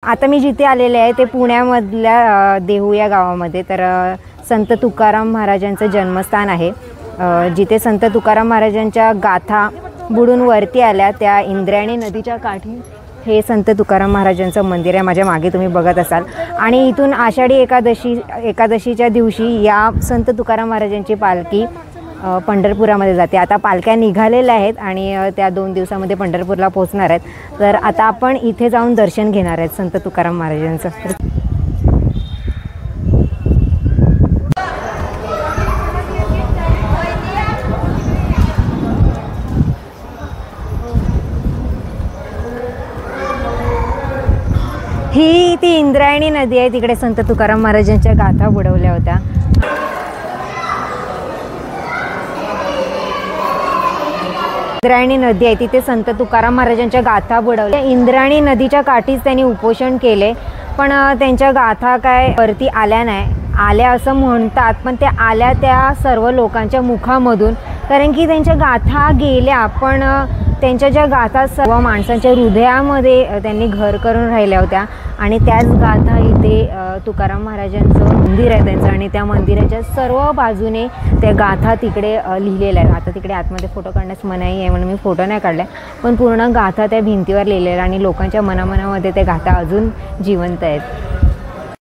आता मी जिथे आलेले आहे ते पुण्यामधल्या देहू या गावामध्ये. तर संत तुकाराम महाराजांचं जन्मस्थान आहे, जिथे संत तुकाराम महाराजांच्या गाथा बुडून वरती आल्या त्या इंद्रायणी नदीच्या काठी हे संत तुकाराम महाराजांचं मंदिर आहे. माझ्या मागे तुम्ही बघत असाल. आणि इथून आषाढी एकादशीच्या दिवशी या संत तुकाराम महाराजांची पालखी पंढरपुरामध्ये जाते. आता पालख्या निघालेल्या आहेत आणि त्या 2 दिवसामध्ये पंढरपूरला पोहोचणार आहेत. तर आता आपण इथे जाऊन दर्शन घेणार आहेत संत तुकाराम महाराजांचं. ही ती इंद्रायणी नदी आहे, तिकडे संत तुकाराम महाराजांच्या गाथा बुडवल्या होत्या. इंद्रायणी नदी आहे, तिथे संत तुकाराम महाराजांच्या गाथा बुडवल्या. इंद्रायणी नदीच्या काठीच त्यांनी उपोषण केले, पण त्यांच्या गाथा काय वरती आल्या नाही. आल्या असं म्हणतात, पण त्या आल्या त्या सर्व लोकांच्या मुखामधून, कारण की त्यांच्या गाथा गेल्या, पण त्यांच्या ज्या गाथा सर्व माणसांच्या हृदयामध्ये त्यांनी घर करून राहिल्या होत्या. आणि त्याच गाथा इथे तुकाराम महाराजांचं मंदिर आहे त्यांचं, आणि त्या मंदिराच्या सर्व बाजूने त्या गाथा तिकडे लिहिलेल्या आहेत. आता तिकडे आतमध्ये फोटो काढण्यास मनाई आहे म्हणून मी फोटो नाही काढला, पण पूर्ण गाथा त्या भिंतीवर लिहिलेल्या आणि लोकांच्या मनामध्ये त्या गाथा अजून जिवंत आहेत.